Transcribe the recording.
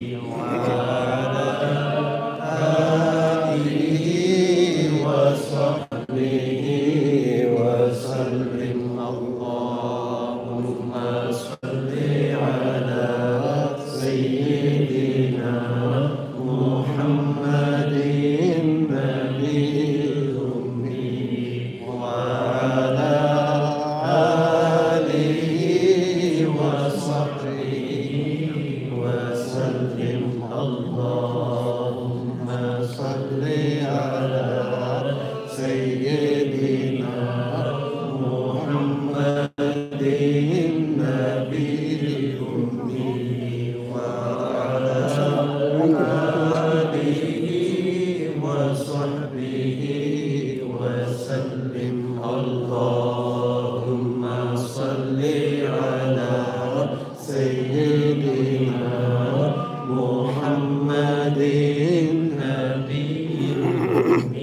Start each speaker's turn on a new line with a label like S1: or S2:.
S1: وعلى آله وصحبه وسلم. اللهم صل على سيدنا محمد النبي الأمي وعلى آله وصحبه وسلم. اللهم صل على سيدنا محمد النبي الأمي وعلى آله وصحبه وسلم. اللهم صل على سيدنا محمد النبي الأمي